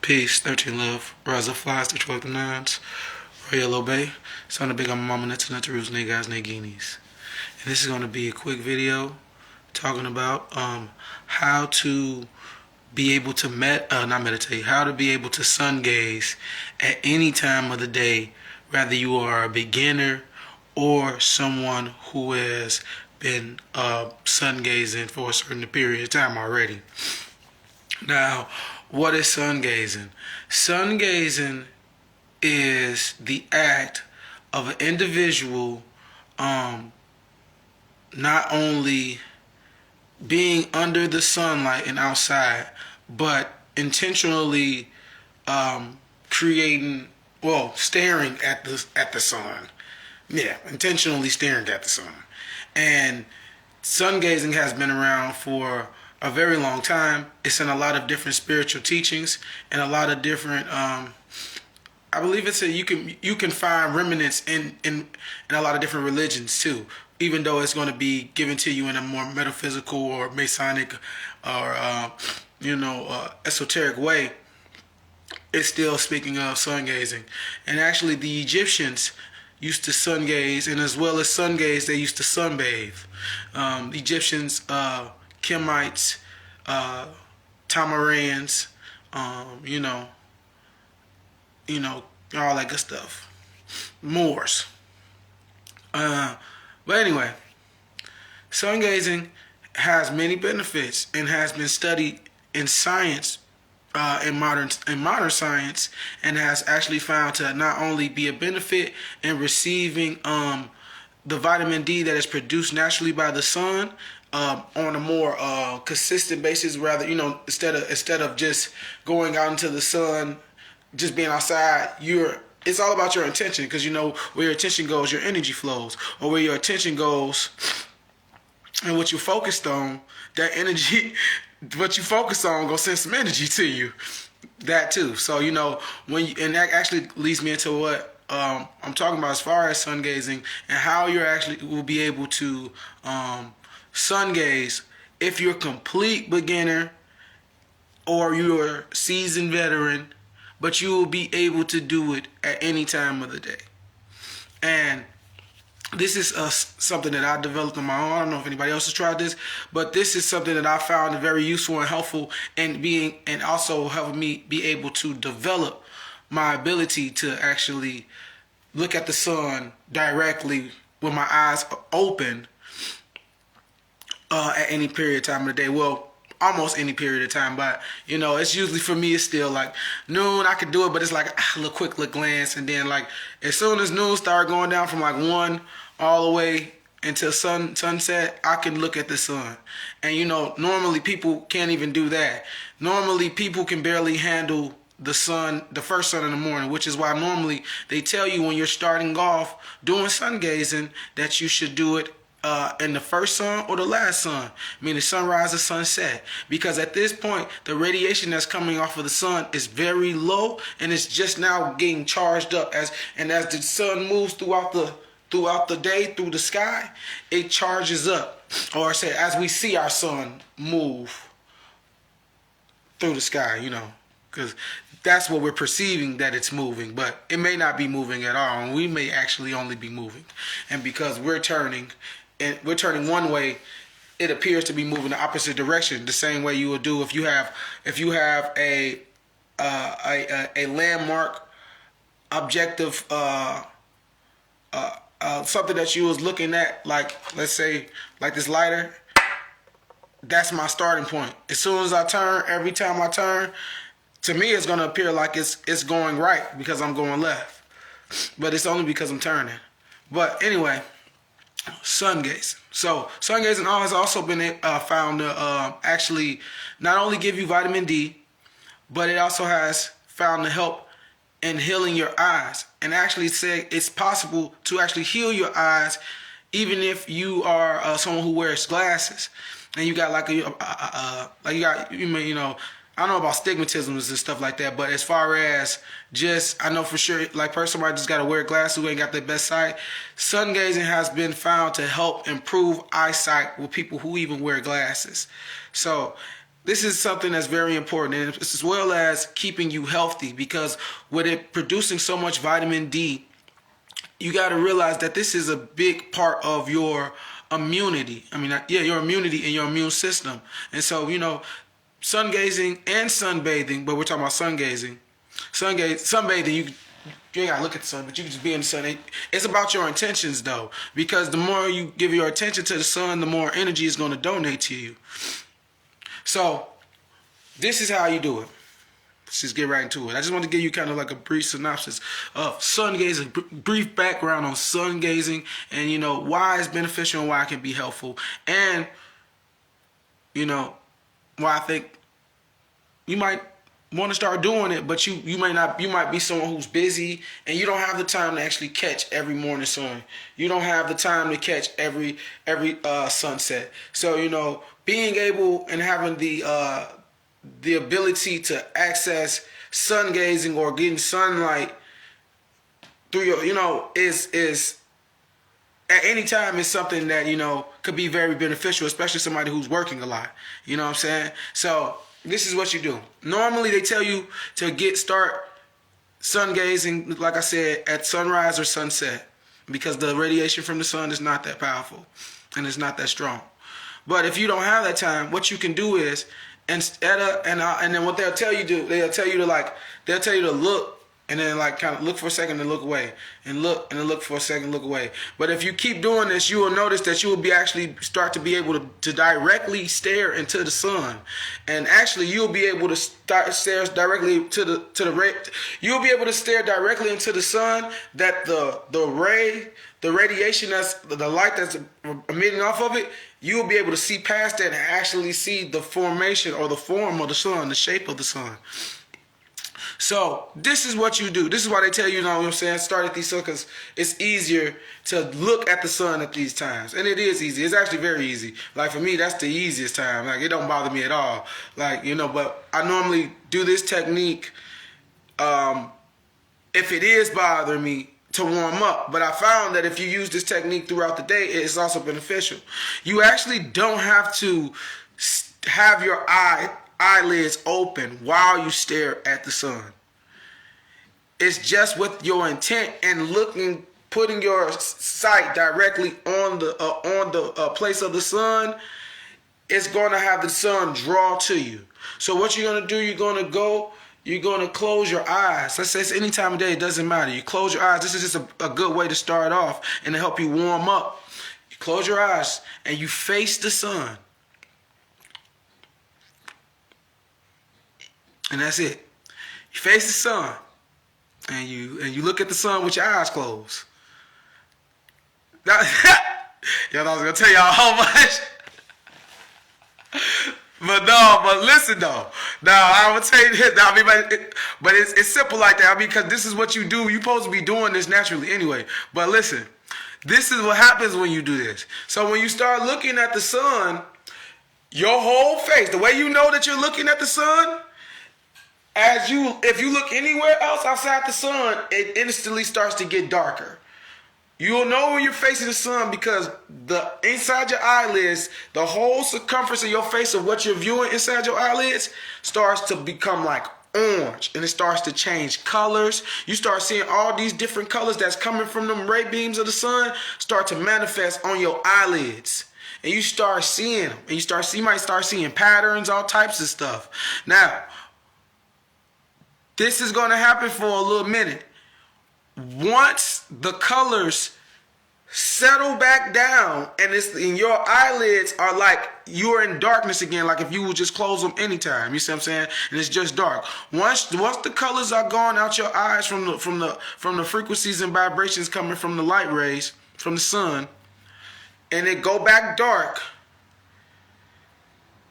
Peace, 13 love, rise up flies, the 12 nines, Royal Bay, son of big on my mama, nuts and rules, guys, guineas. And this is going to be a quick video talking about how to be able to how to be able to sun gaze at any time of the day, whether you are a beginner or someone who has been sun gazing for a certain period of time already. Now, what is sun gazing? Sun gazing is the act of an individual not only being under the sunlight and outside, but intentionally staring at the sun. Yeah, intentionally staring at the sun. And sun gazing has been around for a very long time. It's in a lot of different spiritual teachings and a lot of different I believe you can find remnants in a lot of different religions too, even though it's going to be given to you in a more metaphysical or Masonic or esoteric way. It's still speaking of sun gazing. And actually the Egyptians used to sun gaze, and as well as sun gaze, they used to sunbathe. The Egyptians, Kemites, Tamarans, all that good stuff. Moors. But anyway, sun gazing has many benefits and has been studied in science, in modern science, and has actually found to not only be a benefit in receiving the vitamin D that is produced naturally by the sun on a more consistent basis. Rather, instead of just going out into the sun, just being outside, it's all about your intention, because where your attention goes, your energy flows, or where your attention goes and what you focused on, that energy, what you focus on, gonna send some energy to you. That too. So and that actually leads me into what I'm talking about as far as sun gazing and how you actually will be able to sun gaze if you're a complete beginner or you're a seasoned veteran, but you will be able to do it at any time of the day. And this is something that I developed on my own. I don't know if anybody else has tried this, but this is something that I found very useful and helpful, and also helping me be able to develop my ability to actually look at the sun directly with my eyes open at any period of time of the day. Well, almost any period of time, but it's usually, for me, it's still like noon. I could do it, but it's like a little quick glance, and then like as soon as noon start going down from like 1 all the way until sunset, I can look at the sun. And normally people can't even do that. Normally people can barely handle the sun, the first sun in the morning, which is why normally they tell you when you're starting off doing sun gazing that you should do it in the first sun or the last sun, meaning sunrise or sunset, because at this point the radiation that's coming off of the sun is very low, and it's just now getting charged up as the sun moves throughout the day through the sky, it charges up, or say as we see our sun move through the sky, because that's what we're perceiving, that it's moving, but it may not be moving at all, and we may actually only be moving, and because we're turning one way, it appears to be moving the opposite direction, the same way you would do if you have a landmark objective, something that you was looking at, like let's say like this lighter. That's my starting point. As soon as I turn, every time I turn, to me it's gonna appear like it's going right because I'm going left, but it's only because I'm turning. But anyway, sun gazing. So sun gazing has also been found to actually not only give you vitamin D, but it also has found to help in healing your eyes, and actually say it's possible to actually heal your eyes even if you are someone who wears glasses and you got I don't know about stigmatisms and stuff like that, but as far as just, I know for sure, like somebody just got to wear glasses who ain't got their best sight, sun gazing has been found to help improve eyesight with people who even wear glasses. So this is something that's very important, and as well as keeping you healthy, because with it producing so much vitamin D, you got to realize that this is a big part of your immunity. I mean, yeah, your immunity and your immune system. And so, sun gazing and sunbathing, but we're talking about sun gazing. Sunbathing, you ain't gotta look at the sun, but you can just be in the sun. It's about your intentions, though, because the more you give your attention to the sun, the more energy is going to donate to you. So, this is how you do it. Let's just get right into it. I just want to give you kind of like a brief synopsis of sun gazing, brief background on sun gazing, and why it's beneficial and why it can be helpful, and why I think you might want to start doing it, but you might not. You might be someone who's busy and you don't have the time to actually catch every morning sun. You don't have the time to catch every sunset. So being able and having the ability to access sun gazing or getting sunlight through your is at any time is something that could be very beneficial, especially somebody who's working a lot. You know what I'm saying? So this is what you do. Normally they tell you to start sun gazing, like I said, at sunrise or sunset, because the radiation from the sun is not that powerful and it's not that strong. But if you don't have that time, what you can do is and then what they'll tell you they'll tell you to look, and then like kind of look for a second and look away, and look and then look for a second, look away. But if you keep doing this, you will notice that you will be actually start to be able to directly stare into the sun, and actually you'll be able to stare directly to the you'll be able to stare directly into the sun. That the radiation, that's the light that's emitting off of it, you will be able to see past that and actually see the formation or the form of the sun, the shape of the sun. So this is what you do. This is why they tell you, what I'm saying, start at these suns, because it's easier to look at the sun at these times. And it is easy. It's actually very easy. Like for me, that's the easiest time. Like it don't bother me at all. Like, but I normally do this technique if it is bothering me, to warm up. But I found that if you use this technique throughout the day, it's also beneficial. You actually don't have to have your eyelids open while you stare at the sun. It's just with your intent and putting your sight directly on the place of the sun. It's going to have the sun draw to you. So what you're going to do, you're going to close your eyes. Let's say it's any time of day, it doesn't matter. You close your eyes. This is just a good way to start off and to help you warm up. You close your eyes and you face the sun. And that's it. You face the sun and you look at the sun with your eyes closed. Now, y'all, I was going to tell y'all how much. But listen though. Now I would tell you this. But it's simple like that. Because this is what you do. You're supposed to be doing this naturally anyway. But listen, this is what happens when you do this. So when you start looking at the sun, your whole face, the way you know that you're looking at the sun, if you look anywhere else outside the sun, it instantly starts to get darker. You'll know when you're facing the sun because inside your eyelids, the whole circumference of your face of what you're viewing inside your eyelids starts to become like orange, and it starts to change colors. You start seeing all these different colors that's coming from them ray beams of the sun start to manifest on your eyelids. And you start seeing them, and you might start seeing patterns, all types of stuff. Now, this is going to happen for a little minute. Once the colors settle back down and your eyelids are like you're in darkness again, like if you would just close them anytime, you see what I'm saying? And it's just dark. Once the colors are gone out your eyes from the frequencies and vibrations coming from the light rays from the sun, and it go back dark,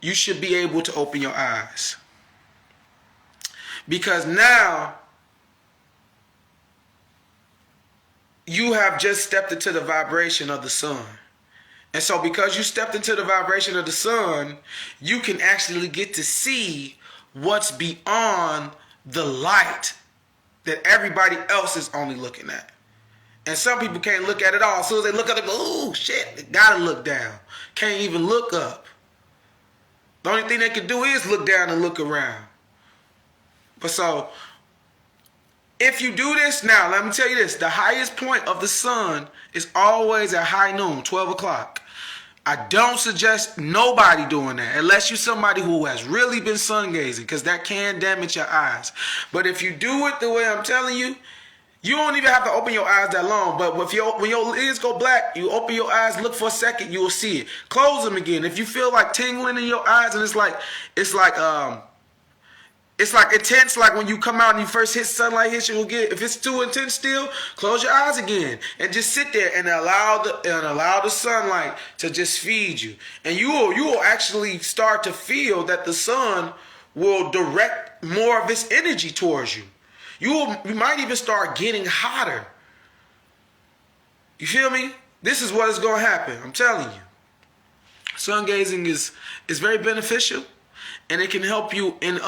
you should be able to open your eyes. Because now you have just stepped into the vibration of the sun. And so because you stepped into the vibration of the sun, you can actually get to see what's beyond the light that everybody else is only looking at. And some people can't look at it all. As soon as they look up, they go, "Ooh, shit," they gotta look down. Can't even look up. The only thing they can do is look down and look around. But so, if you do this, now let me tell you this, the highest point of the sun is always at high noon, 12 o'clock. I don't suggest nobody doing that unless you're somebody who has really been sun gazing, because that can damage your eyes. But if you do it the way I'm telling you, you don't even have to open your eyes that long. But when your lids go black, you open your eyes, look for a second, you will see it. Close them again. If you feel like tingling in your eyes and it's like intense, like when you come out and you first hit sunlight hits you, if it's too intense still, close your eyes again and just sit there and allow the sunlight to just feed you. And you will actually start to feel that the sun will direct more of its energy towards you. You might even start getting hotter. You feel me? This is what is going to happen. I'm telling you. Sun gazing is very beneficial, and it can help you in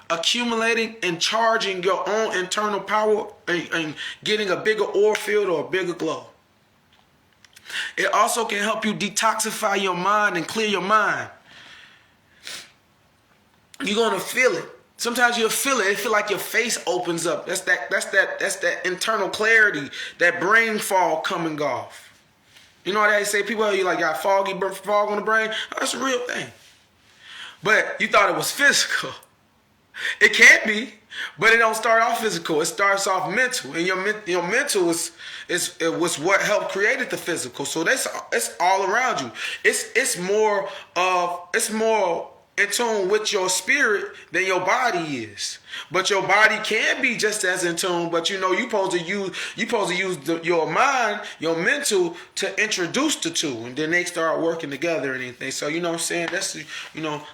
accumulating and charging your own internal power and getting a bigger aura field or a bigger glow. It also can help you detoxify your mind and clear your mind. You're gonna feel it. Sometimes you'll feel it. It feel like your face opens up. That's that internal clarity, that brain fog coming off. You know what they say? People you like got fog on the brain. Oh, that's a real thing. But you thought it was physical. It can be, but it don't start off physical. It starts off mental, and your mental was what helped created the physical. So it's all around you. It's more in tune with your spirit than your body is. But your body can be just as in tune. But you supposed to use your mind, your mental, to introduce the two, and then they start working together and anything. So you know what I'm saying? That's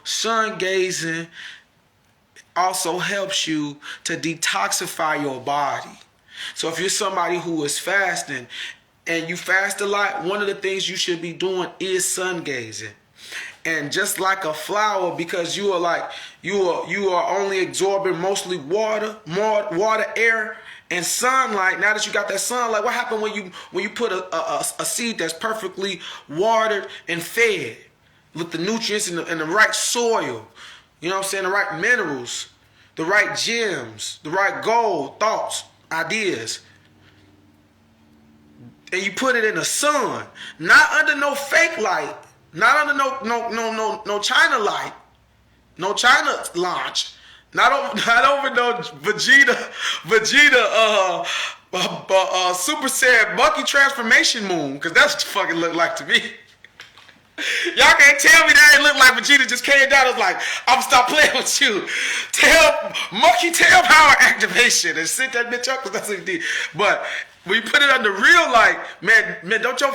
sun gazing also helps you to detoxify your body. So if you're somebody who is fasting and you fast a lot, one of the things you should be doing is sun gazing. And just like a flower, because you are only absorbing mostly water, air, and sunlight. Now that you got that sunlight, what happened when you put a seed that's perfectly watered and fed with the nutrients and the right soil? You know what I'm saying? The right minerals, the right gems, the right gold, thoughts, ideas. And you put it in the sun, not under no fake light, not under no China light, no China launch, not over no Vegeta Super Saiyan Bucky transformation moon, because that's what it fucking look like to me. Y'all can't tell me that it looked like Vegeta just came down and was like, I'm gonna stop playing with you. Monkey tail power activation and sit that bitch up, because that's what he did. But when you put it under real light, man, don't your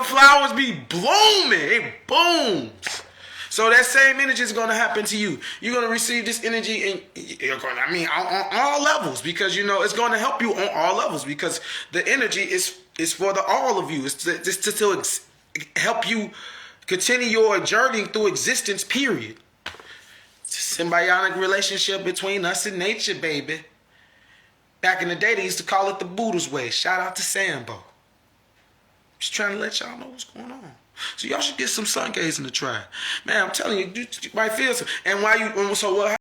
flowers be blooming? It booms. So that same energy is going to happen to you. You're going to receive this energy, and you're going to, on all levels, because it's going to help you on all levels, because the energy is for all of you. It's to help you continue your journey through existence, period. It's a symbiotic relationship between us and nature, baby. Back in the day, they used to call it the Buddha's way. Shout out to Sambo. Just trying to let y'all know what's going on. So y'all should get some sun gazing to try. Man, I'm telling you, you might feel some. And so what